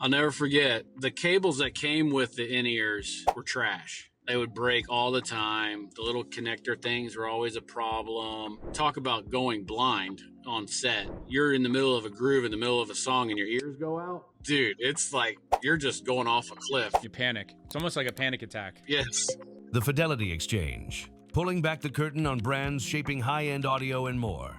I'll never forget the cables that came with the in-ears were trash. They would break all the time. The little connector things were always a problem. Talk about going blind on set. You're in the middle of a groove, in the middle of a song, and your ears go out. Dude, it's like you're just going off a cliff. You panic. It's almost like a panic attack. Yes. The Fidelity Exchange, pulling back the curtain on brands shaping high-end audio and more.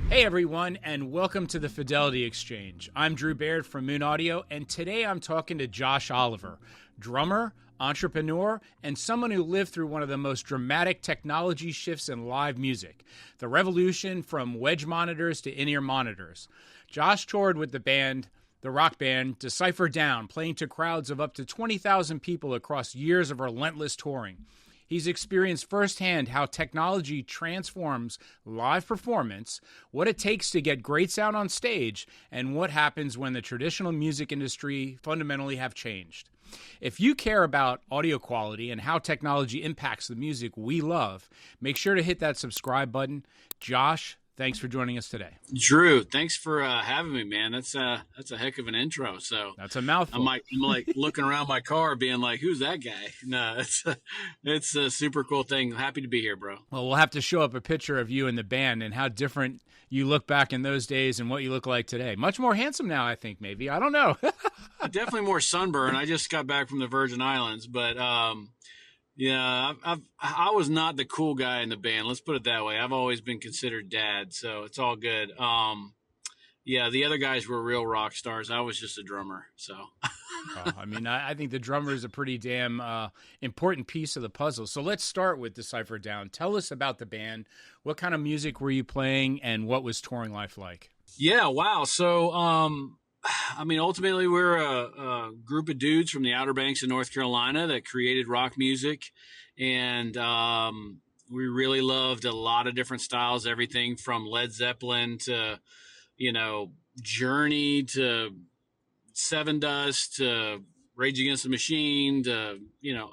Hey everyone, and welcome to the Fidelity Exchange. I'm Drew Baird from Moon Audio, and today I'm talking to Josh Oliver, drummer, entrepreneur, and someone who lived through one of the most dramatic technology shifts in live music, the revolution from wedge monitors to in-ear monitors. Josh toured with the rock band Decipher Down, playing to crowds of up to 20,000 people across years of relentless touring. He's experienced firsthand how technology transforms live performance, what it takes to get great sound on stage, and what happens when the traditional music industry fundamentally have changed. If you care about audio quality and how technology impacts the music we love, make sure to hit that subscribe button. Josh, thanks for joining us today. Drew, thanks for having me, man. That's a heck of an intro. So that's a mouthful. I'm like looking around my car, being like, "Who's that guy?" No, it's a super cool thing. Happy to be here, bro. Well, we'll have to show up a picture of you and the band and how different you look back in those days and what you look like today. Much more handsome now, I think. Maybe, I don't know. Definitely more sunburn. I just got back from the Virgin Islands, but yeah, I was not the cool guy in the band. Let's put it that way. I've always been considered dad, so it's all good. Yeah, the other guys were real rock stars. I was just a drummer. So, I think the drummer is a pretty damn important piece of the puzzle. So let's start with Decipher Down. Tell us about the band. What kind of music were you playing, and what was touring life like? Yeah, wow. So, ultimately, we're a group of dudes from the Outer Banks of North Carolina that created rock music. And we really loved a lot of different styles, everything from Led Zeppelin to, Journey to Seven Dust to Rage Against the Machine to,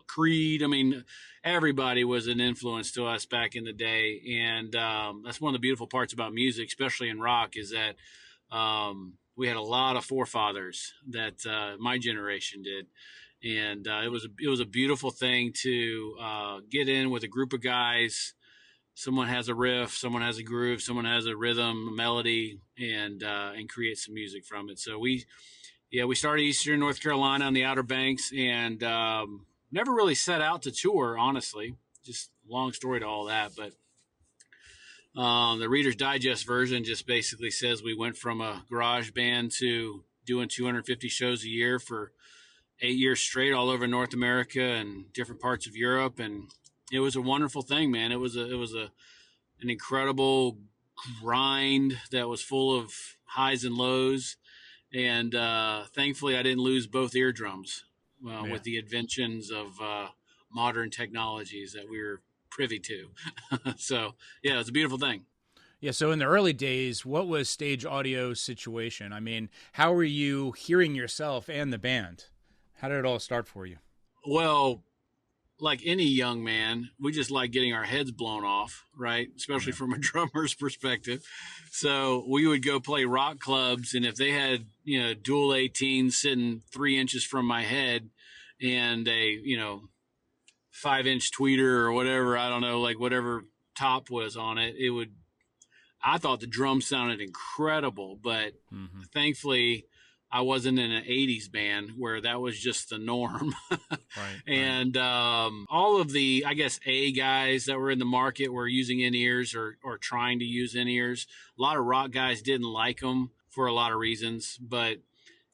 Creed. I mean, everybody was an influence to us back in the day. And that's one of the beautiful parts about music, especially in rock, is that we had a lot of forefathers that my generation did. And it was a beautiful thing to get in with a group of guys. Someone has a riff, someone has a groove, someone has a rhythm, a melody, and create some music from it. So we started Eastern North Carolina on the Outer Banks, and never really set out to tour, honestly. Just a long story to all that, but the Reader's Digest version just basically says we went from a garage band to doing 250 shows a year for 8 years straight all over North America and different parts of Europe. And it was a wonderful thing, man. It was an incredible grind that was full of highs and lows. And thankfully I didn't lose both eardrums with the inventions of modern technologies that we were privy to. So yeah, it was a beautiful thing. Yeah. So in the early days, what was stage audio situation? I mean, how were you hearing yourself and the band? How did it all start for you? Well, like any young man, we just like getting our heads blown off, right? Especially from a drummer's perspective. So we would go play rock clubs, and if they had, dual 18 sitting 3 inches from my head and a, 5-inch tweeter or whatever, I don't know, like whatever top was on it, I thought the drums sounded incredible, but thankfully I wasn't in an 80s band where that was just the norm. Right. And all of the, I guess, A guys that were in the market were using in-ears or trying to use in-ears. A lot of rock guys didn't like them for a lot of reasons, but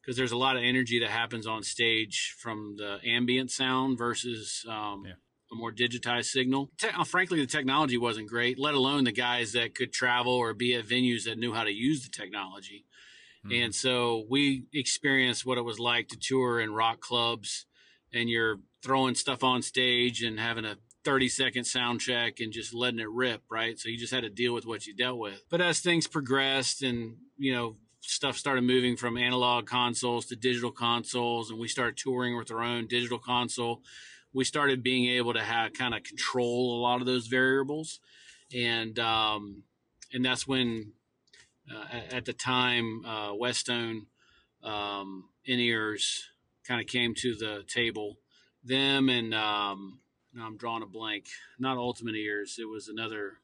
because there's a lot of energy that happens on stage from the ambient sound versus a more digitized signal. Frankly, the technology wasn't great, let alone the guys that could travel or be at venues that knew how to use the technology. And so we experienced what it was like to tour in rock clubs, and you're throwing stuff on stage and having a 30-second sound check and just letting it rip, right? So you just had to deal with what you dealt with. But as things progressed and, stuff started moving from analog consoles to digital consoles, and we started touring with our own digital console, we started being able to kind of control a lot of those variables. And that's when, at the time, Westone in-ears kind of came to the table. Them and now I'm drawing a blank. Not Ultimate Ears. It was another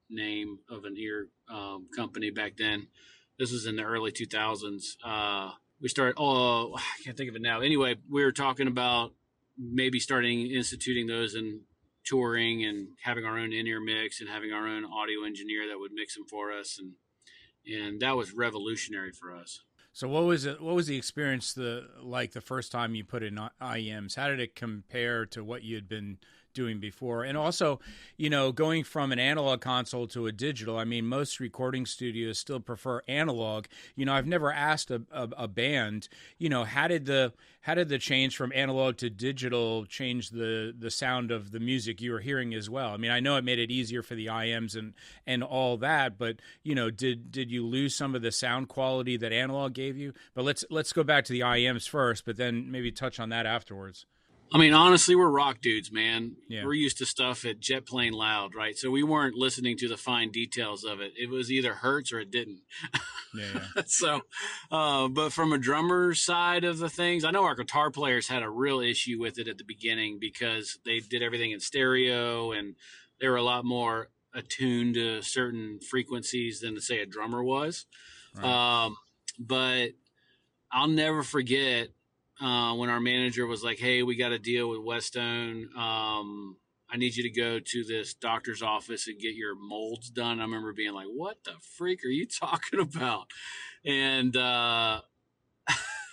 name of an ear company back then. This was in the early 2000s. We started. Oh, I can't think of it now. Anyway, we were talking about maybe starting instituting those and touring and having our own in-ear mix and having our own audio engineer that would mix them for us, and that was revolutionary for us. So what was it? What was the experience the first time you put in IEMs? How did it compare to what you had been doing before? And also, going from an analog console to a digital. I mean, most recording studios still prefer analog. I've never asked a band, how did the change from analog to digital change the sound of the music you were hearing as well? I mean, I know it made it easier for the IEMs and all that, but did you lose some of the sound quality that analog gave you? But let's go back to the IEMs first, but then maybe touch on that afterwards. I mean, honestly, we're rock dudes, man. Yeah. We're used to stuff at jet plane loud, right? So we weren't listening to the fine details of it. It was either hurts or it didn't. Yeah. So, but from a drummer's side of the things, I know our guitar players had a real issue with it at the beginning because they did everything in stereo and they were a lot more attuned to certain frequencies than, say, a drummer was. Right. But I'll never forget when our manager was like, "Hey, we got a deal with Westone. I need you to go to this doctor's office and get your molds done." I remember being like, "What the freak are you talking about?" And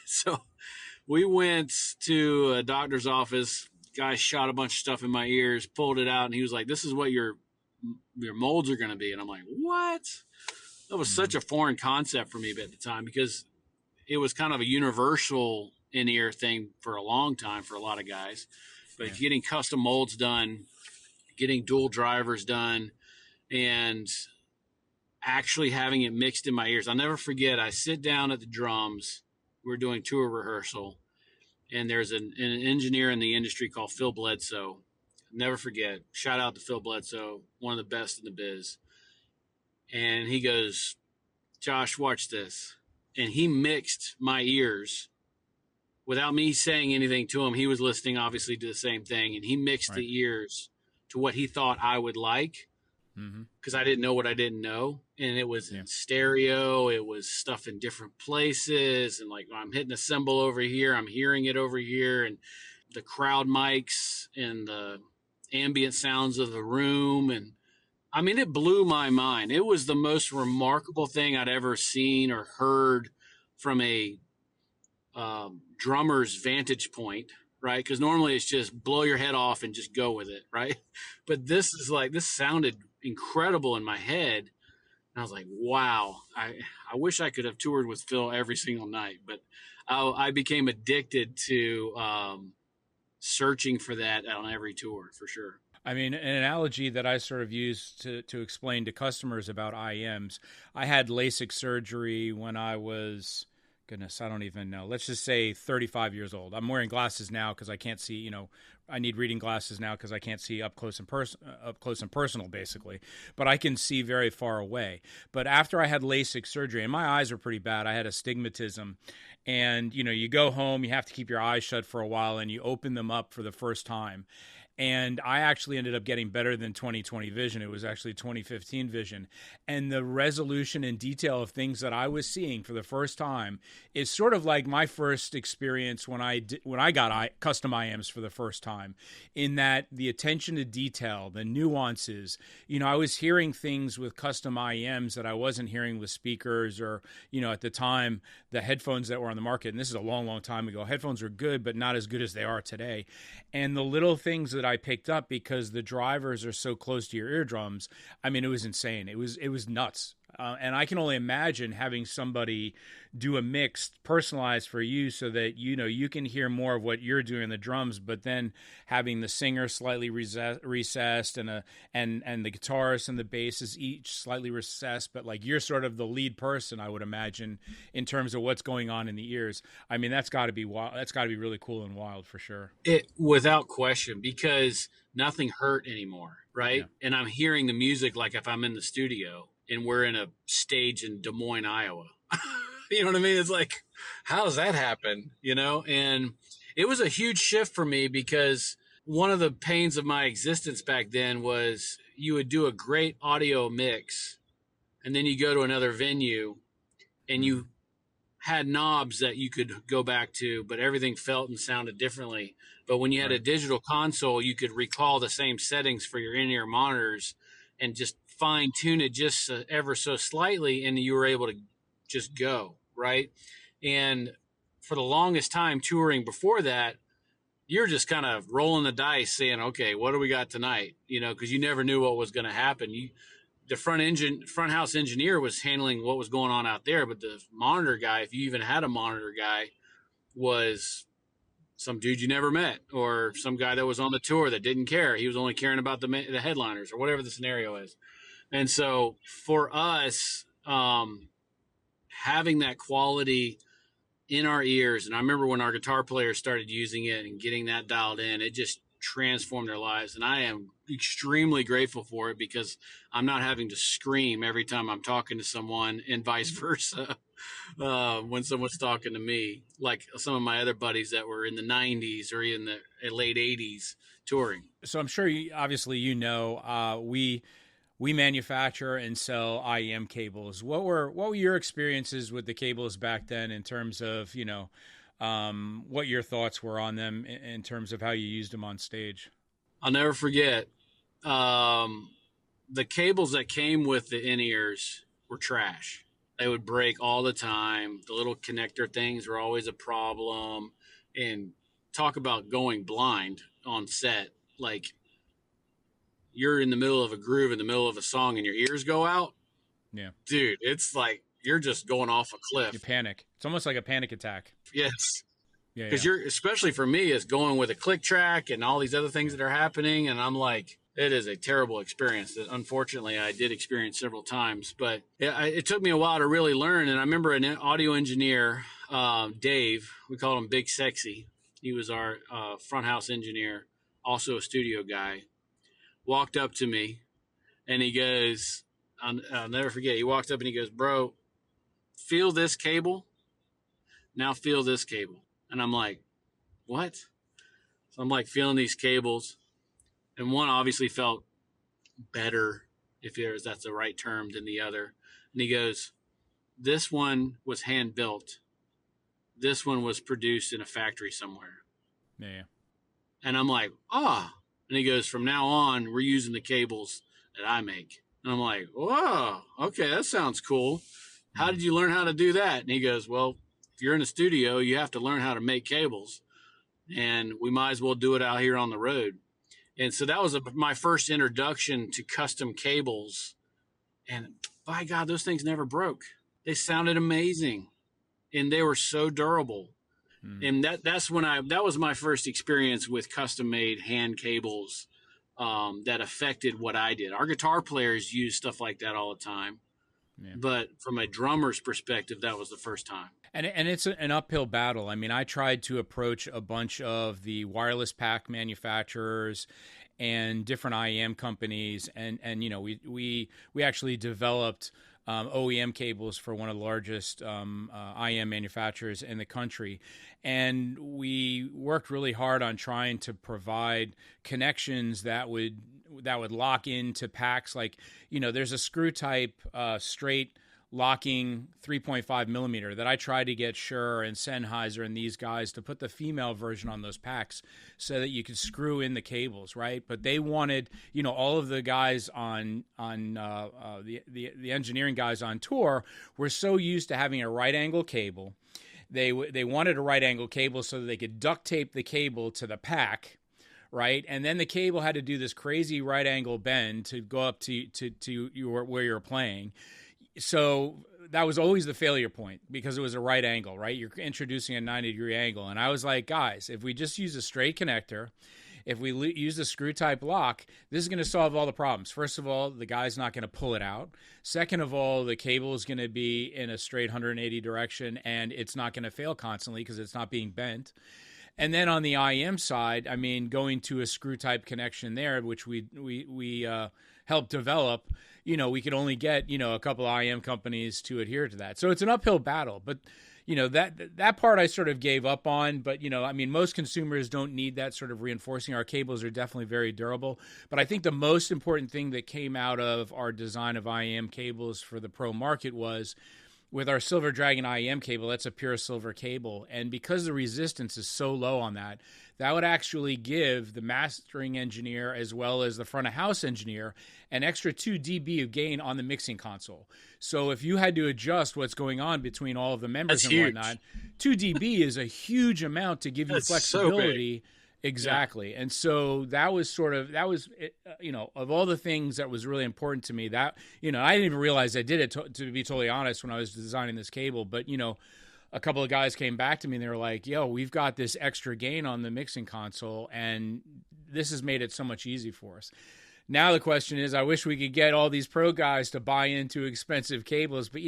so we went to a doctor's office. Guy shot a bunch of stuff in my ears, pulled it out, and he was like, "This is what your molds are going to be." And I'm like, "What?" That was such a foreign concept for me at the time because it was kind of a universal in-ear thing for a long time for a lot of guys, but getting custom molds done, getting dual drivers done, and actually having it mixed in my ears. I'll never forget, I sit down at the drums. We're doing tour rehearsal, and there's an engineer in the industry called Phil Bledsoe. I'll never forget. Shout out to Phil Bledsoe, one of the best in the biz. And he goes, "Josh, watch this." And he mixed my ears without me saying anything to him. He was listening, obviously, to the same thing, and he mixed the ears to what he thought I would like because I didn't know what I didn't know. And it was in stereo. It was stuff in different places. And like, I'm hitting a cymbal over here, I'm hearing it over here, and the crowd mics and the ambient sounds of the room. And I mean, it blew my mind. It was the most remarkable thing I'd ever seen or heard from a drummer's vantage point, right? Because normally it's just blow your head off and just go with it, right? But this sounded incredible in my head. And I was like, wow, I wish I could have toured with Phil every single night, but I became addicted to searching for that on every tour for sure. I mean, an analogy that I sort of use to explain to customers about IEMs, I had LASIK surgery when I was, goodness, I don't even know. Let's just say 35 years old. I'm wearing glasses now because I can't see, I need reading glasses now because I can't see up close and personal, basically. But I can see very far away. But after I had LASIK surgery, and my eyes were pretty bad, I had astigmatism. And, you go home, you have to keep your eyes shut for a while, and you open them up for the first time. And I actually ended up getting better than 20/20 vision. It was actually 20/15 vision. And the resolution and detail of things that I was seeing for the first time is sort of like my first experience when I got custom IEMs for the first time, in that the attention to detail, the nuances. I was hearing things with custom IEMs that I wasn't hearing with speakers or, at the time, the headphones that were on the market. And this is a long, long time ago. Headphones were good, but not as good as they are today. And the little things that I picked up, because the drivers are so close to your eardrums, I mean, it was insane. It was nuts. And I can only imagine having somebody do a mix personalized for you so that, you can hear more of what you're doing in the drums, but then having the singer slightly recessed and the guitarist and the bass is each slightly recessed, but like you're sort of the lead person, I would imagine, in terms of what's going on in the ears. I mean, that's got to be wild. That's got to be really cool and wild for sure. It without question, because nothing hurt anymore, right? Yeah. And I'm hearing the music like if I'm in the studio and we're in a stage in Des Moines, Iowa. You know what I mean? It's like how does that happen? And it was a huge shift for me because one of the pains of my existence back then was you would do a great audio mix and then you go to another venue and Mm, you had knobs that you could go back to, but everything felt and sounded differently. But when you had a right. digital console, you could recall the same settings for your in-ear monitors and just fine tune it just ever so slightly, and you were able to just go, right? And for the longest time touring before that, you're just kind of rolling the dice saying, okay, what do we got tonight? Because you never knew what was going to happen. The front house engineer was handling what was going on out there, but the monitor guy, if you even had a monitor guy, was some dude you never met or some guy that was on the tour that didn't care. He was only caring about the headliners or whatever the scenario is. And so for us, having that quality in our ears, and I remember when our guitar players started using it and getting that dialed in, it just transformed their lives. And I am extremely grateful for it because I'm not having to scream every time I'm talking to someone and vice versa. When someone's talking to me, like some of my other buddies that were in the 90s or in the late 80s touring. So I'm sure obviously, we manufacture and sell IEM cables. What were your experiences with the cables back then in terms of, what your thoughts were on them in terms of how you used them on stage? I'll never forget the cables that came with the in-ears were trash. They would break all the time. The little connector things were always a problem. And talk about going blind on set. Like, you're in the middle of a groove in the middle of a song and your ears go out. Yeah. Dude, it's like you're just going off a You cliff. panic. It's almost like a panic attack. Yes. Yeah, Because yeah. you're, especially for me, is going with a click track and all these other things that are happening. And I'm like, it is a terrible experience that unfortunately I did experience several times. But it took me a while to really learn. And I remember an audio engineer, Dave, we called him Big Sexy. He was our front house engineer, also a studio guy, walked up to me and he goes, I'll never forget. He walked up and he goes, bro, feel this cable. Now feel this cable. And I'm like, what? So I'm like feeling these cables, and one obviously felt better, if that's the right term, than the other. And he goes, "This one was hand built. This one was produced in a factory somewhere." Yeah, yeah. And I'm like, "Ah." And he goes, "From now on, we're using the cables that I make." And I'm like, "Whoa, okay, that sounds cool. How Mm. did you learn how to do that?" And he goes, "Well, if you're in a studio, you have to learn how to make cables, and we might as well do it out here on the road." And so that was my first introduction to custom cables. And by God, those things never broke. They sounded amazing, and they were so durable. Mm. And that was my first experience with custom made hand cables that affected what I did. Our guitar players use stuff like that all the time, Yeah. but from a drummer's perspective, that was the first time. And it's an uphill battle. I mean, I tried to approach a bunch of the wireless pack manufacturers and different IEM companies, and we actually developed OEM cables for one of the largest IEM manufacturers in the country, and we worked really hard on trying to provide connections that would lock into packs. Like, there's a screw type straight locking 3.5 millimeter that I tried to get Shure and Sennheiser and these guys to put the female version on those packs so that you could screw in the cables, right? But they wanted, all of the guys on the engineering guys on tour were so used to having a right angle cable. They wanted a right angle cable so that they could duct tape the cable to the pack, right? And then the cable had to do this crazy right angle bend to go up to where you're playing. So that was always the failure point because it was a right angle, right? You're introducing a 90-degree angle. And I was like, guys, if we just use a straight connector, if we use the screw type lock, this is going to solve all the problems. First of all, the guy's not going to pull it out. Second of all, the cable is going to be in a straight 180 direction and it's not going to fail constantly because it's not being bent. And then on the IEM side, I mean, going to a screw type connection there, which we helped develop, we could only get, a couple of IEM companies to adhere to that. So it's an uphill battle. But, that part I sort of gave up on, but I mean, most consumers don't need that sort of reinforcing. Our cables are definitely very durable, but I think the most important thing that came out of our design of IEM cables for the pro market was with our Silver Dragon IEM cable. That's a pure silver cable, and because the resistance is so low on that, that would actually give the mastering engineer as well as the front of house engineer an extra 2 dB of gain on the mixing console. So if you had to adjust what's going on between all of the members That's and huge. whatnot, 2 dB is a huge amount to give you That's flexibility. So big. Exactly. Yeah. And so that was of all the things that was really important to me, that, I didn't even realize I did it, to be totally honest, when I was designing this cable. But, a couple of guys came back to me and they were like, yo, we've got this extra gain on the mixing console, and this has made it so much easier for us. Now the question is, I wish we could get all these pro guys to buy into expensive cables, but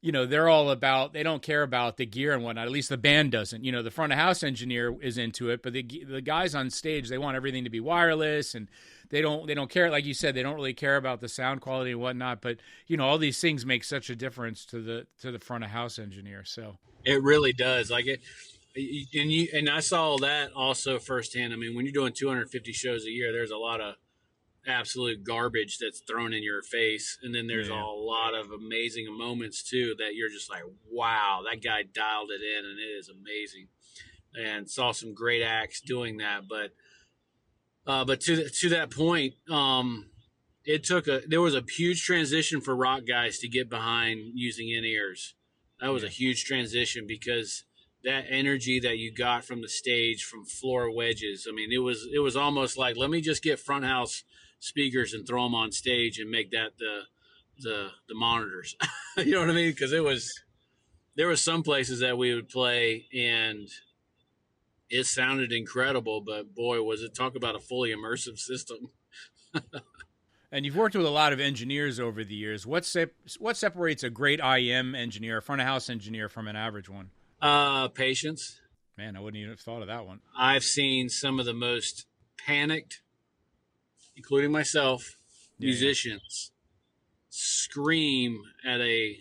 they're all about, they don't care about the gear and whatnot. At least the band doesn't. The front of house engineer is into it, but the guys on stage, they want everything to be wireless, and they don't care. Like you said, they don't really care about the sound quality and whatnot. But all these things make such a difference to the front of house engineer. So it really does. Like it, and I saw that also firsthand. I mean, when you're doing 250 shows a year, there's a lot of absolute garbage that's thrown in your face, and then there's a lot of amazing moments too that you're just like, wow, that guy dialed it in, and it is amazing. And saw some great acts doing that, but to that point, there was a huge transition for rock guys to get behind using in-ears. That was a huge transition, because that energy that you got from the stage, from floor wedges, I mean, it was almost like, let me just get front house speakers and throw them on stage and make that the monitors. You know what I mean? Because there was some places that we would play and it sounded incredible, but boy, was it, talk about a fully immersive system. And you've worked with a lot of engineers over the years. What separates a great IEM engineer, front of house engineer, from an average one? Patience. Man, I wouldn't even have thought of that one. I've seen some of the most panicked, including myself, musicians scream at a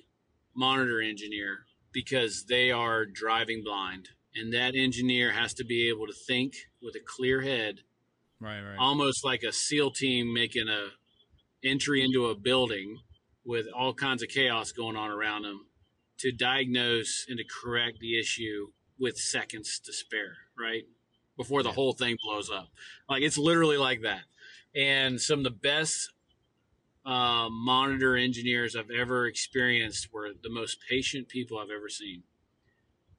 monitor engineer because they are driving blind. And that engineer has to be able to think with a clear head, right. Almost like a SEAL team making a entry into a building with all kinds of chaos going on around them, to diagnose and to correct the issue with seconds to spare, right? Before the whole thing blows up. Like, it's literally like that. And some of the best monitor engineers I've ever experienced were the most patient people I've ever seen.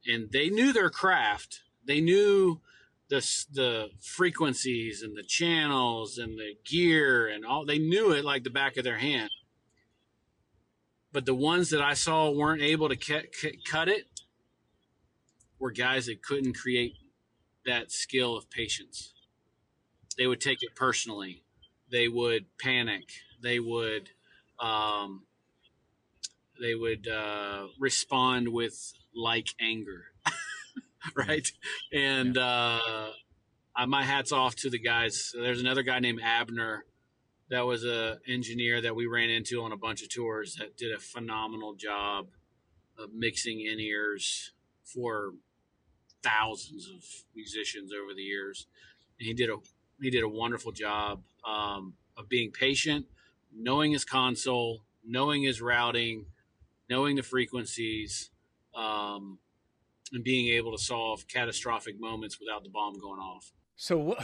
And they knew their craft. They knew the frequencies and the channels and the gear and all. They knew it like the back of their hand. But the ones that I saw weren't able to cut it were guys that couldn't create that skill of patience. They would take it personally. They would panic. They would respond with like anger, right? And my hat's off to the guys. There's another guy named Abner that was a engineer that we ran into on a bunch of tours that did a phenomenal job of mixing in-ears for thousands of musicians over the years. And he did a wonderful job of being patient, knowing his console, knowing his routing, knowing the frequencies, and being able to solve catastrophic moments without the bomb going off. So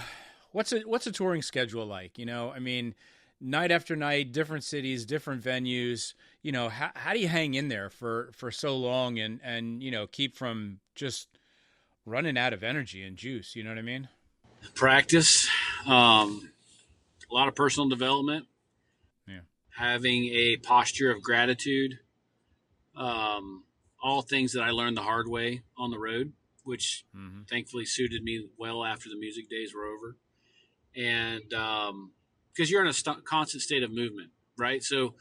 what's a touring schedule like? I mean, night after night, different cities, different venues. How do you hang in there for so long and keep from just running out of energy and juice? You know what I mean? Practice, a lot of personal development, having a posture of gratitude, all things that I learned the hard way on the road, which thankfully suited me well after the music days were over. And because you're in a constant state of movement, right? So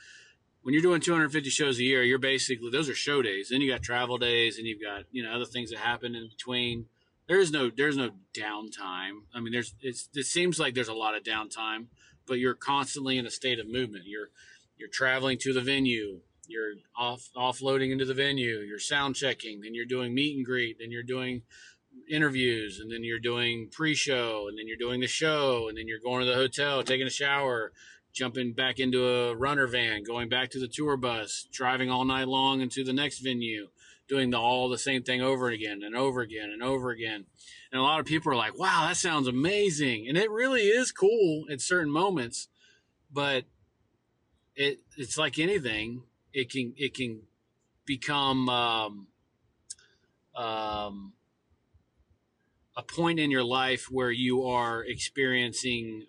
when you're doing 250 shows a year, you're basically, those are show days. Then you got travel days, and you've got other things that happen in between. There's no downtime. I mean, it seems like there's a lot of downtime, but you're constantly in a state of movement. You're traveling to the venue. You're offloading into the venue. You're sound checking. Then you're doing meet and greet. Then you're doing interviews, and then you're doing pre-show, and then you're doing the show, and then you're going to the hotel, taking a shower, jumping back into a runner van, going back to the tour bus, driving all night long into the next venue, doing all the same thing over again and over again and over again. And a lot of people are like, wow, that sounds amazing. And it really is cool at certain moments, but it's like anything. It can become a point in your life where you are experiencing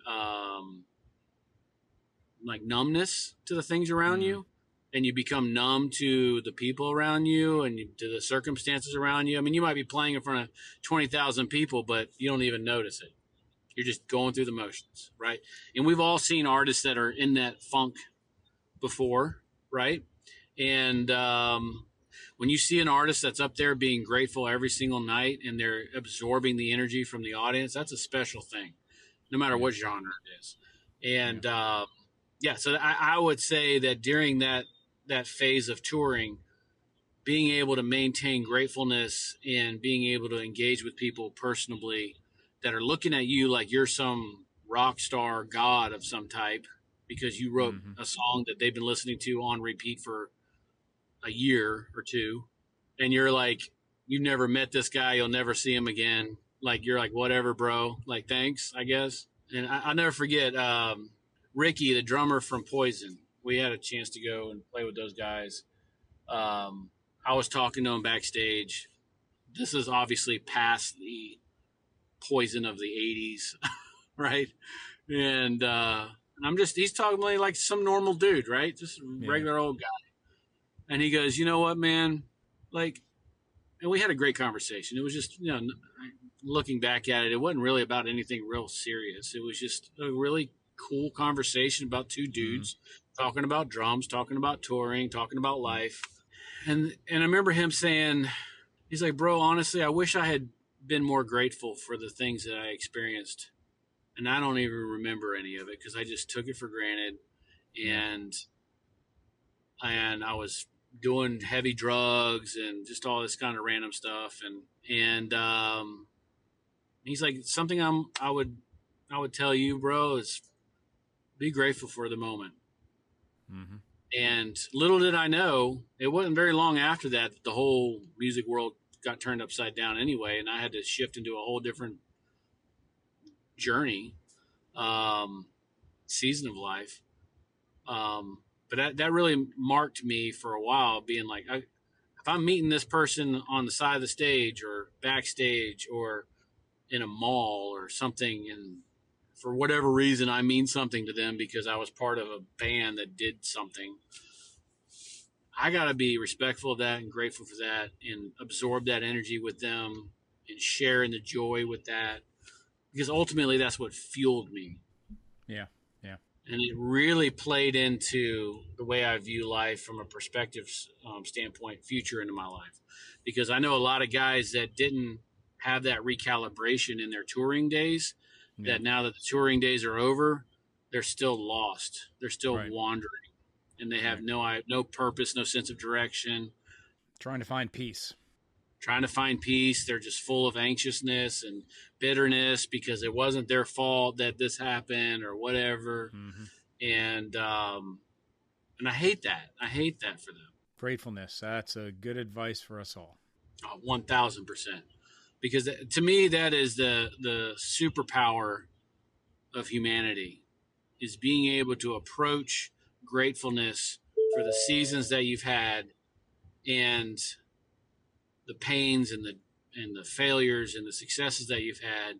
like numbness to the things around you, and you become numb to the people around you and to the circumstances around you. I mean, you might be playing in front of 20,000 people, but you don't even notice it. You're just going through the motions, right? And we've all seen artists that are in that funk before, right? And when you see an artist that's up there being grateful every single night and they're absorbing the energy from the audience, that's a special thing, no matter what genre it is. And so I would say that during that phase of touring, being able to maintain gratefulness and being able to engage with people personally that are looking at you like you're some rock star god of some type because you wrote a song that they've been listening to on repeat for a year or two, and you're like, you've never met this guy, you'll never see him again. Like, you're like, whatever, bro. Like, thanks, I guess. And I'll never forget Ricky, the drummer from Poison. We had a chance to go and play with those guys. I was talking to him backstage. This is obviously past the Poison of the 80s, right? And he's talking to me like some normal dude, right? Just a regular old guy. And he goes, you know what, man? Like, and we had a great conversation. It was just, looking back at it, it wasn't really about anything real serious. It was just a really cool conversation about two dudes talking about drums, talking about touring, talking about life. And I remember him saying, he's like, bro, honestly, I wish I had been more grateful for the things that I experienced. And I don't even remember any of it because I just took it for granted. And I was doing heavy drugs and just all this kind of random stuff. And he's like, something I would tell you, bro, is be grateful for the moment. And little did I know, it wasn't very long after that the whole music world got turned upside down anyway, and I had to shift into a whole different journey, season of life. But that really marked me for a while, being like, if I'm meeting this person on the side of the stage or backstage or in a mall or something, and for whatever reason I mean something to them because I was part of a band that did something, I got to be respectful of that and grateful for that and absorb that energy with them and share in the joy with that, because ultimately that's what fueled me. Yeah. And it really played into the way I view life from a perspective standpoint, future into my life. Because I know a lot of guys that didn't have that recalibration in their touring days, that now that the touring days are over, they're still lost. They're still wandering. And they have no purpose, no sense of direction. Trying to find peace. They're just full of anxiousness and bitterness because it wasn't their fault that this happened or whatever. And I hate that. I hate that for them. Gratefulness. That's a good advice for us all. 1,000%. Because to me, that is the superpower of humanity, is being able to approach gratefulness for the seasons that you've had and the pains and the failures and the successes that you've had,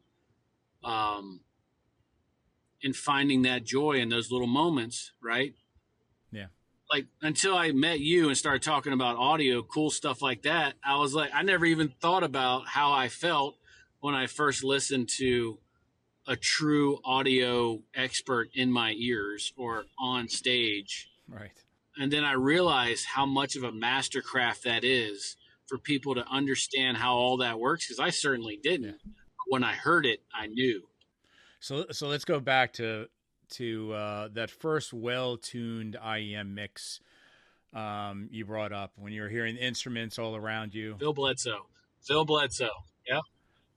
and finding that joy in those little moments, right? Yeah. Like, until I met you and started talking about audio, cool stuff like that, I was like, I never even thought about how I felt when I first listened to a true audio expert in my ears or on stage. Right. And then I realized how much of a mastercraft that is for people to understand how all that works, because I certainly didn't. Yeah. When I heard it, I knew. So let's go back to that first well-tuned IEM mix you brought up when you're hearing instruments all around you. Phil Bledsoe. Phil Bledsoe. Yeah.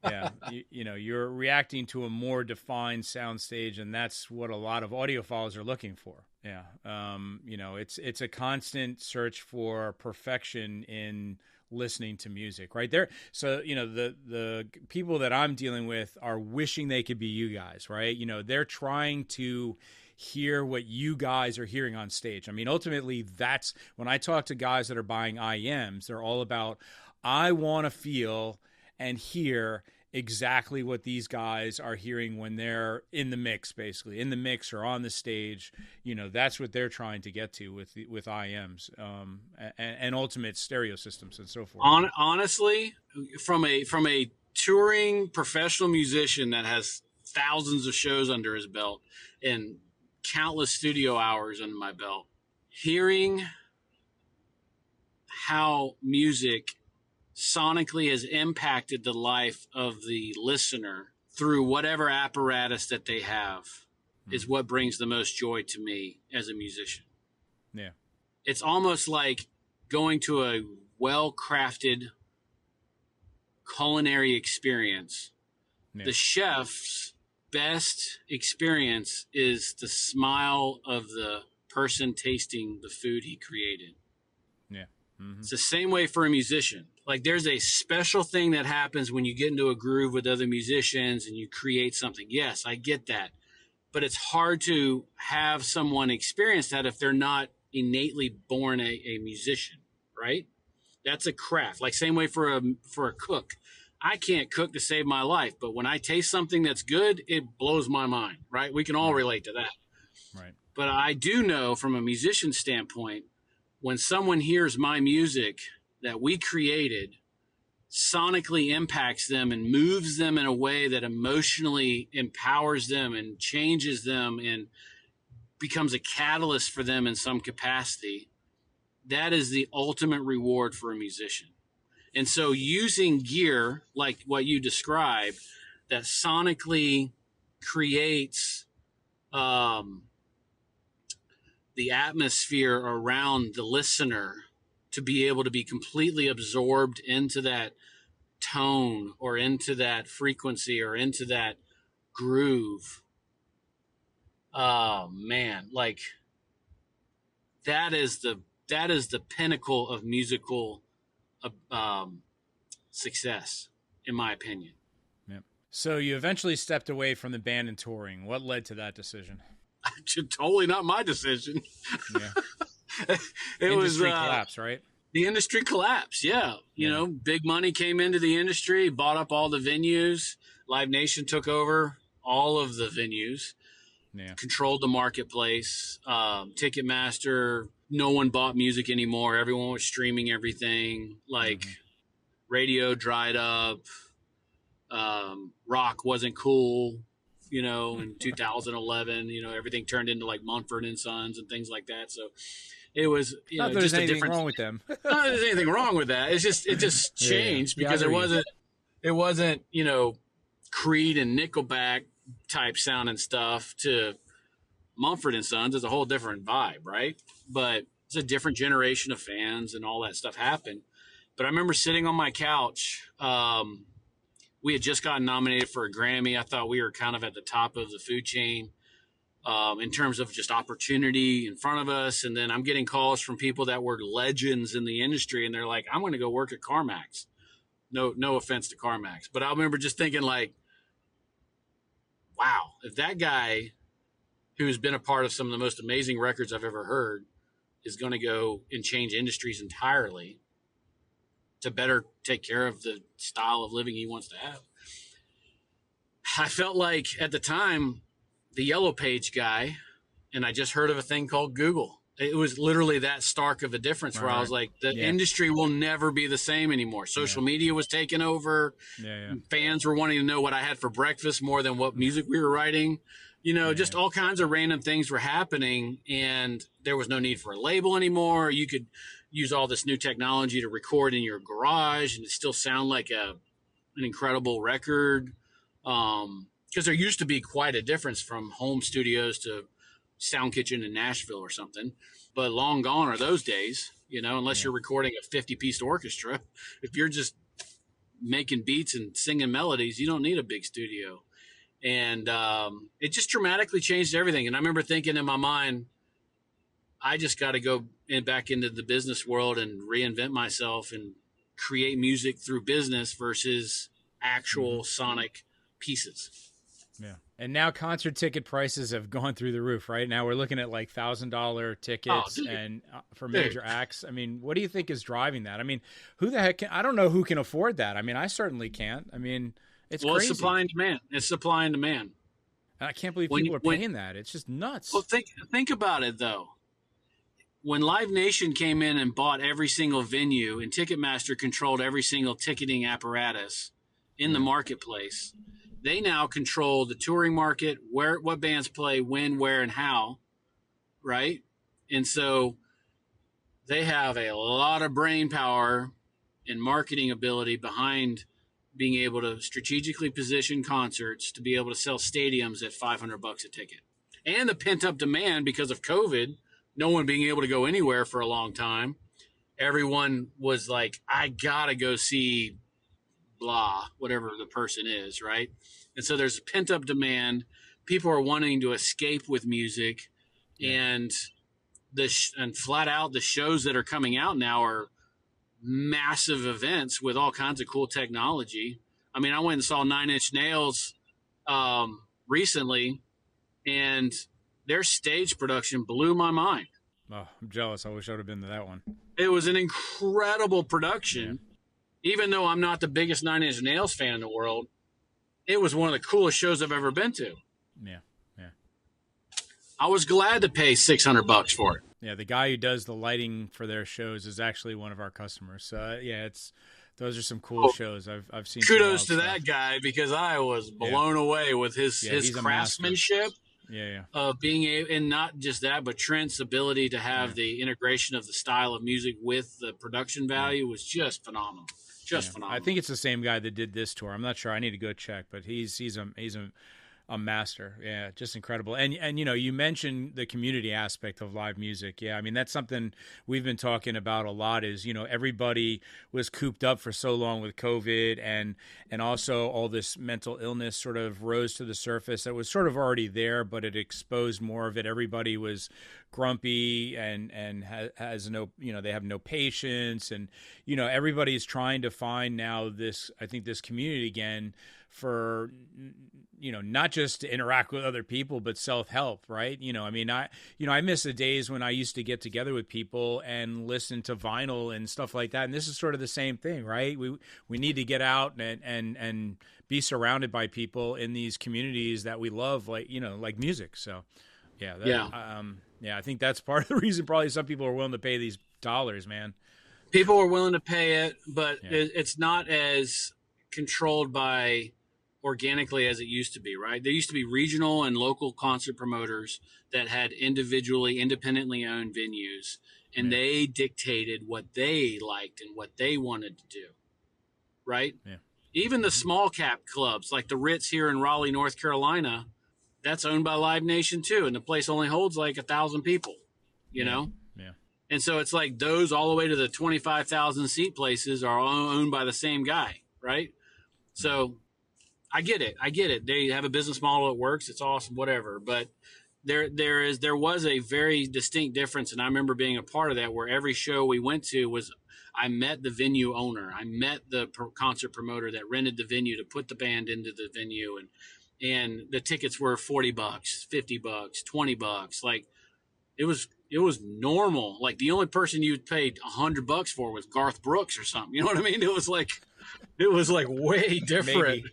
Yeah, you're reacting to a more defined sound stage, and that's what a lot of audiophiles are looking for. Yeah, it's a constant search for perfection in listening to music, right there. So the people that I'm dealing with are wishing they could be you guys, right? They're trying to hear what you guys are hearing on stage. I mean, ultimately, that's when I talk to guys that are buying IEMs, they're all about, I want to feel and hear exactly what these guys are hearing when they're in the mix, basically in the mix or on the stage. That's what they're trying to get to with IEMs, and ultimate stereo systems and so forth. Honestly, from a touring professional musician that has thousands of shows under his belt and countless studio hours under my belt, hearing how music sonically has impacted the life of the listener through whatever apparatus that they have is what brings the most joy to me as a musician. Yeah. It's almost like going to a well-crafted culinary experience. Yeah. The chef's best experience is the smile of the person tasting the food he created. Yeah. Mm-hmm. It's the same way for a musician. Like, there's a special thing that happens when you get into a groove with other musicians and you create something. Yes, I get that. But it's hard to have someone experience that if they're not innately born a musician, right? That's a craft. Like, same way for a cook. I can't cook to save my life, but when I taste something that's good, it blows my mind, right? We can all relate to that. Right. But I do know from a musician standpoint, when someone hears my music that we created, sonically impacts them and moves them in a way that emotionally empowers them and changes them and becomes a catalyst for them in some capacity, that is the ultimate reward for a musician. And so using gear like what you described that sonically creates the atmosphere around the listener to be able to be completely absorbed into that tone or into that frequency or into that groove. Oh man, like that is the pinnacle of musical success, in my opinion. Yep. So you eventually stepped away from the band and touring. What led to that decision? Totally not my decision. Yeah. Industry collapse, right? The industry collapsed. Yeah. You know, big money came into the industry, bought up all the venues. Live Nation took over all of the venues, controlled the marketplace. Ticketmaster, no one bought music anymore. Everyone was streaming everything. Like radio dried up. Rock wasn't cool. In 2011, everything turned into like Mumford and Sons and things like that. So it was, not that just there's anything different. wrong with them. Not that there's anything wrong with that. It just changed because it wasn't, Creed and Nickelback type sound and stuff to Mumford and Sons. It's a whole different vibe, right? But it's a different generation of fans and all that stuff happened. But I remember sitting on my couch, we had just gotten nominated for a Grammy. I thought we were kind of at the top of the food chain in terms of just opportunity in front of us. And then I'm getting calls from people that were legends in the industry, and they're like, I'm going to go work at CarMax. No offense to CarMax. But I remember just thinking like, wow, if that guy who's been a part of some of the most amazing records I've ever heard is going to go and change industries entirely to better take care of the style of living he wants to have. I felt like at the time, the Yellow Page guy, and I just heard of a thing called Google. It was literally that stark of a difference where I was like, the industry will never be the same anymore. Social media was taking over. Fans were wanting to know what I had for breakfast more than what music we were writing. Just all kinds of random things were happening, and there was no need for a label anymore. You could use all this new technology to record in your garage and it still sound like an incredible record. Because there used to be quite a difference from home studios to Sound Kitchen in Nashville or something. But long gone are those days, unless you're recording a 50-piece orchestra. If you're just making beats and singing melodies, you don't need a big studio. And it just dramatically changed everything. And I remember thinking in my mind, I just got to go back into the business world and reinvent myself and create music through business versus actual sonic pieces. Yeah. And now concert ticket prices have gone through the roof, right? Now we're looking at like $1,000 tickets and for major acts. I mean, what do you think is driving that? I mean, who the heck I don't know who can afford that. I mean, I certainly can't. I mean, it's crazy. It's supply and demand. It's supply and demand. And I can't believe people are paying that. It's just nuts. Well, think about it though. When Live Nation came in and bought every single venue and Ticketmaster controlled every single ticketing apparatus in the marketplace, they now control the touring market, what bands play, when, where, and how, right? And so they have a lot of brain power and marketing ability behind being able to strategically position concerts to be able to sell stadiums at $500 a ticket. And the pent-up demand because of COVID, no one being able to go anywhere for a long time. Everyone was like, I got to go see blah, whatever the person is, right? And so there's pent-up demand. People are wanting to escape with music. And and flat out, the shows that are coming out now are massive events with all kinds of cool technology. I mean, I went and saw Nine Inch Nails recently, and their stage production blew my mind. Oh, I'm jealous. I wish I would have been to that one. It was an incredible production. Even though I'm not the biggest Nine Inch Nails fan in the world, it was one of the coolest shows I've ever been to. Yeah. I was glad to pay $600 for it. Yeah, the guy who does the lighting for their shows is actually one of our customers. So those are some cool shows I've seen. Kudos to that guy, because I was blown away with his craftsmanship. Of being able, and not just that, but Trent's ability to have the integration of the style of music with the production value was just phenomenal. Phenomenal. I think it's the same guy that did this tour. I'm not sure. I need to go check, but he's a master. Yeah, just incredible. And you mentioned the community aspect of live music. Yeah, I mean, that's something we've been talking about a lot is, everybody was cooped up for so long with COVID and also all this mental illness sort of rose to the surface. That was sort of already there, but it exposed more of it. Everybody was grumpy and has no, they have no patience. And, everybody's trying to find now this community again for, not just to interact with other people, but self-help, right? I miss the days when I used to get together with people and listen to vinyl and stuff like that. And this is sort of the same thing, right? We need to get out and be surrounded by people in these communities that we love, like music. So, I think that's part of the reason probably some people are willing to pay these dollars, man. People are willing to pay it, but it's not as controlled by organically as it used to be, right? There used to be regional and local concert promoters that had independently owned venues, and they dictated what they liked and what they wanted to do, right? Yeah. Even the small cap clubs like the Ritz here in Raleigh, North Carolina, that's owned by Live Nation too, and the place only holds like 1,000 people, you know? Yeah. And so it's like those all the way to the 25,000 seat places are all owned by the same guy, right? So I get it. They have a business model that works. It's awesome, whatever. But there was a very distinct difference, and I remember being a part of that, where every show we went to was I met the venue owner. I met the concert promoter that rented the venue to put the band into the venue, and the tickets were $40, $50, $20. Like it was normal. Like the only person you paid $100 for was Garth Brooks or something. You know what I mean? It was like way different.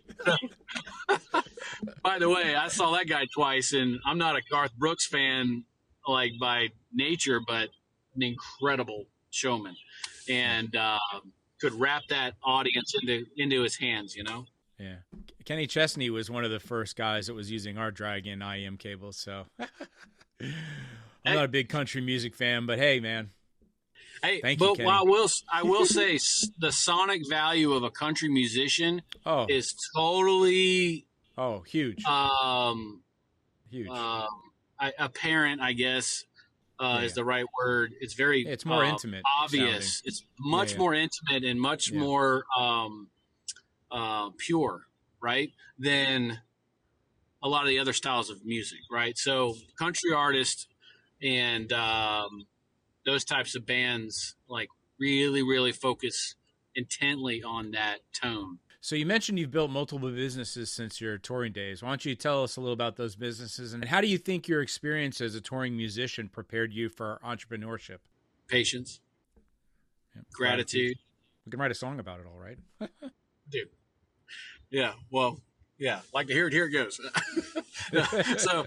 By the way, I saw that guy twice, and I'm not a Garth Brooks fan like by nature, but an incredible showman, and could wrap that audience into his hands. Yeah. Kenny Chesney was one of the first guys that was using our Dragon IEM cables. So I'm not a big country music fan, but hey, man. Hey, thank you, Kenny. I will say the sonic value of a country musician is totally huge. Huge. apparent, I guess, Yeah, is yeah. the right word. It's very It's more intimate sounding. obvious. It's Yeah, much yeah, more intimate and much yeah. more pure, right, than a lot of the other styles of music, right? So country artists and those types of bands like really, really focus intently on that tone. So you mentioned you've built multiple businesses since your touring days. Why don't you tell us a little about those businesses and how do you think your experience as a touring musician prepared you for entrepreneurship? Patience, Yeah, gratitude. gratitude, We can write a song about it, all right? dude. Yeah, well, yeah, like to hear it. Here it goes. No, so,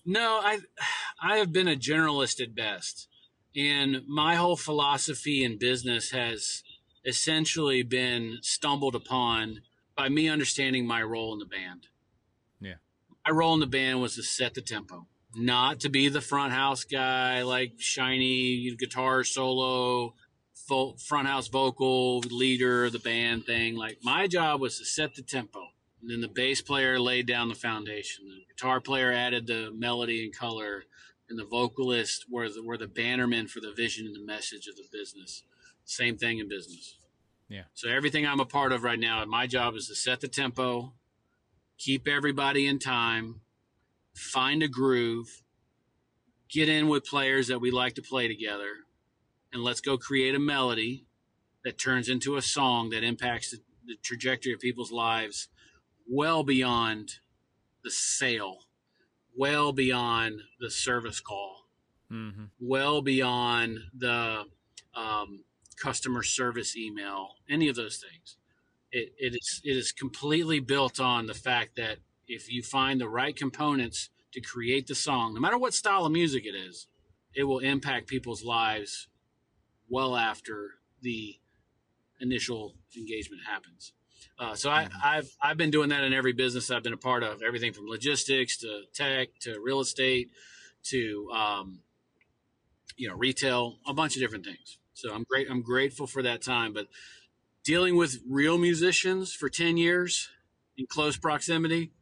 no, I have been a generalist at best, and my whole philosophy in business has essentially been stumbled upon by me understanding my role in the band. Yeah. My role in the band was to set the tempo, not to be the front house guy, like shiny guitar solo, front house vocal leader of the band thing. Like my job was to set the tempo. And then the bass player laid down the foundation. The guitar player added the melody and color, and the vocalist were the bannermen for the vision and the message of the business. Same thing in business. Yeah. So everything I'm a part of right now, my job is to set the tempo, keep everybody in time, find a groove, get in with players that we like to play together, and let's go create a melody that turns into a song that impacts the trajectory of people's lives well beyond the sale, well beyond the service call, Mm-hmm. well beyond the customer service email, any of those things. It is completely built on the fact that if you find the right components to create the song, no matter what style of music it is, it will impact people's lives well after the initial engagement happens. I've been doing that in every business I've been a part of, everything from logistics to tech to real estate to retail, a bunch of different things. So I'm grateful for that time. But dealing with real musicians for 10 years in close proximity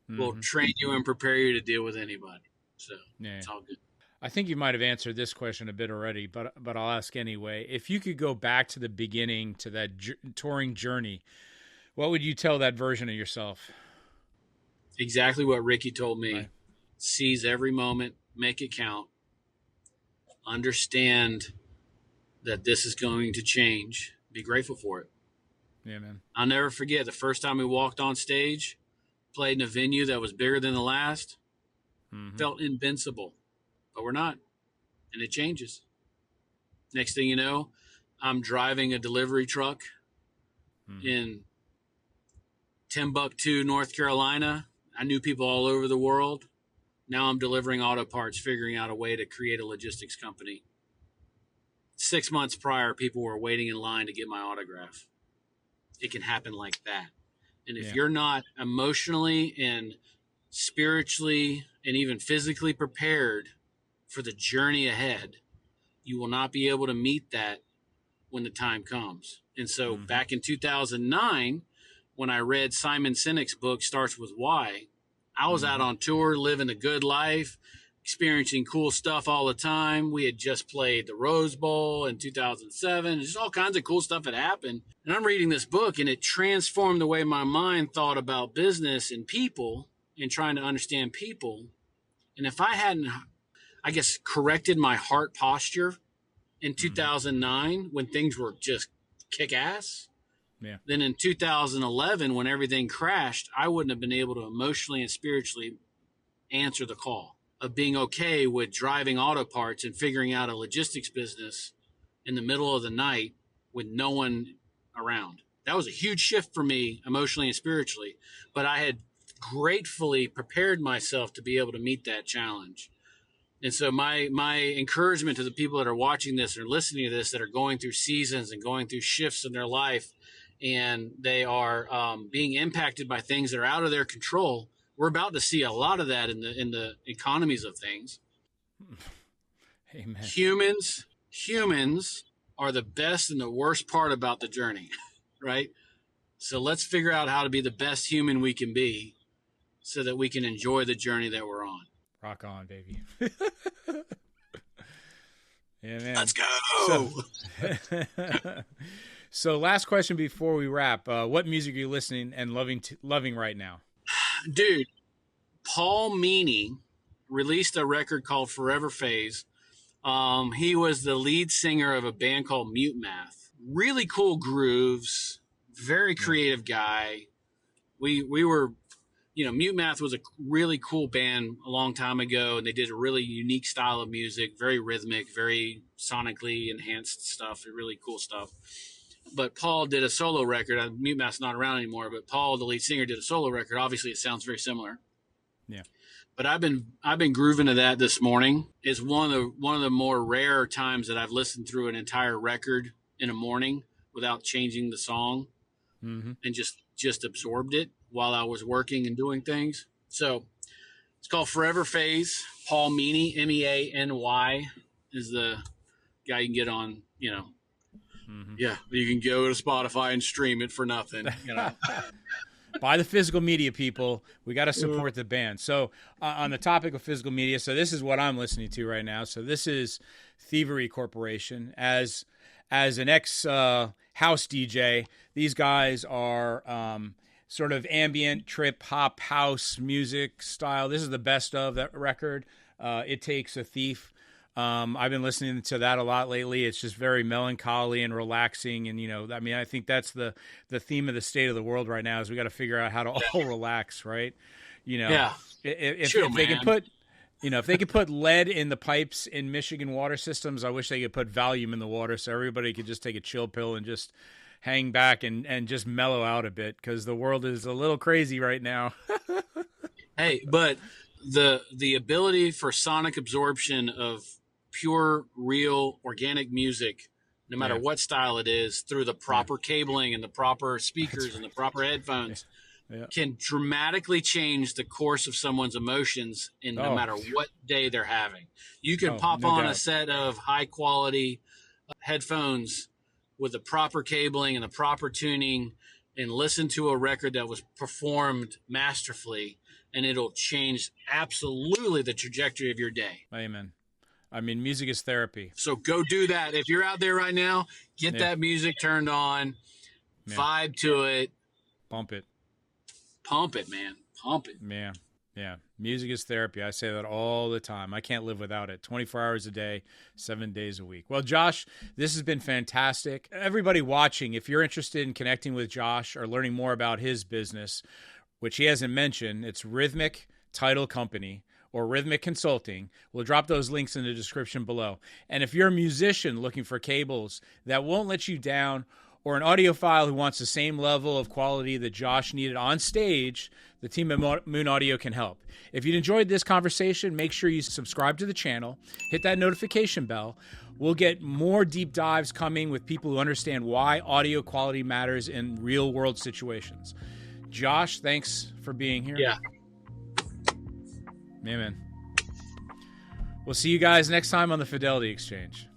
will Mm-hmm. train you and prepare you to deal with anybody. So Yeah. it's all good. I think you might have answered this question a bit already, but I'll ask anyway. If you could go back to the beginning to that touring journey, what would you tell that version of yourself? Exactly what Ricky told me. Right. Seize every moment, make it count, understand that this is going to change, be grateful for it. Yeah, man. I'll never forget the first time we walked on stage, played in a venue that was bigger than the last, Mm-hmm. felt invincible, but we're not. And it changes. Next thing you know, I'm driving a delivery truck Mm-hmm. in Timbuktu, North Carolina. I knew people all over the world. Now I'm delivering auto parts, figuring out a way to create a logistics company. 6 months prior, people were waiting in line to get my autograph. It can happen like that. And if you're not emotionally and spiritually and even physically prepared for the journey ahead, you will not be able to meet that when the time comes. And so back in 2009, when I read Simon Sinek's book, Starts With Why, I was out on tour, living a good life, experiencing cool stuff all the time. We had just played the Rose Bowl in 2007. Just all kinds of cool stuff had happened. And I'm reading this book, and it transformed the way my mind thought about business and people and trying to understand people. And if I hadn't, I guess, corrected my heart posture in 2009 when things were just kick ass, then in 2011, when everything crashed, I wouldn't have been able to emotionally and spiritually answer the call of being okay with driving auto parts and figuring out a logistics business in the middle of the night with no one around. That was a huge shift for me emotionally and spiritually, but I had gratefully prepared myself to be able to meet that challenge. And so my encouragement to the people that are watching this or listening to this that are going through seasons and going through shifts in their life, and they are being impacted by things that are out of their control. We're about to see a lot of that in the economies of things. Amen. Humans are the best and the worst part about the journey, right? So let's figure out how to be the best human we can be so that we can enjoy the journey that we're on. Rock on, baby. Yeah, man. Let's go. So last question before we wrap. What music are you listening and loving right now? Dude, Paul Meany released a record called Forever Phase. He was the lead singer of a band called Mute Math. Really cool grooves, very creative guy. We were, Mute Math was a really cool band a long time ago, and they did a really unique style of music, very rhythmic, very sonically enhanced stuff, really cool stuff. But Paul did a solo record. Mute Math's not around anymore, but Paul, the lead singer, did a solo record. Obviously, it sounds very similar. Yeah. But I've been grooving to that this morning. It's one of the more rare times that I've listened through an entire record in a morning without changing the song, and just absorbed it while I was working and doing things. So it's called Forever Phase. Paul Meany, Meany, is the guy you can get on. Yeah, you can go to Spotify and stream it for nothing. Buy the physical media, people. We got to support the band. So on the topic of physical media, so this is what I'm listening to right now. So this is Thievery Corporation. As an ex-house DJ, these guys are sort of ambient trip hop house music style. This is the best of that record. It Takes a Thief. I've been listening to that a lot lately. It's just very melancholy and relaxing. And, I think that's the theme of the state of the world right now is we got to figure out how to all relax, right? If they can put, if they could put lead in the pipes in Michigan water systems, I wish they could put Valium in the water so everybody could just take a chill pill and just hang back and just mellow out a bit because the world is a little crazy right now. Hey, but the ability for sonic absorption of pure, real, organic music, no matter what style it is, through the proper cabling and the proper speakers and the proper headphones, can dramatically change the course of someone's emotions in no matter what day they're having. You can pop on a set of high-quality headphones with the proper cabling and the proper tuning and listen to a record that was performed masterfully, and it'll change absolutely the trajectory of your day. Amen. I mean, music is therapy. So go do that. If you're out there right now, get that music turned on, vibe to it. Pump it. Pump it, man. Pump it. Yeah. Music is therapy. I say that all the time. I can't live without it. 24 hours a day, 7 days a week. Well, Josh, this has been fantastic. Everybody watching, if you're interested in connecting with Josh or learning more about his business, which he hasn't mentioned, it's Rhythmic Title Company or Rhythmic Consulting. We'll drop those links in the description below. And if you're a musician looking for cables that won't let you down, or an audiophile who wants the same level of quality that Josh needed on stage, the team at Moon Audio can help. If you enjoyed this conversation, make sure you subscribe to the channel, hit that notification bell. We'll get more deep dives coming with people who understand why audio quality matters in real-world situations. Josh, thanks for being here. Yeah. Amen. We'll see you guys next time on the Fidelity Exchange.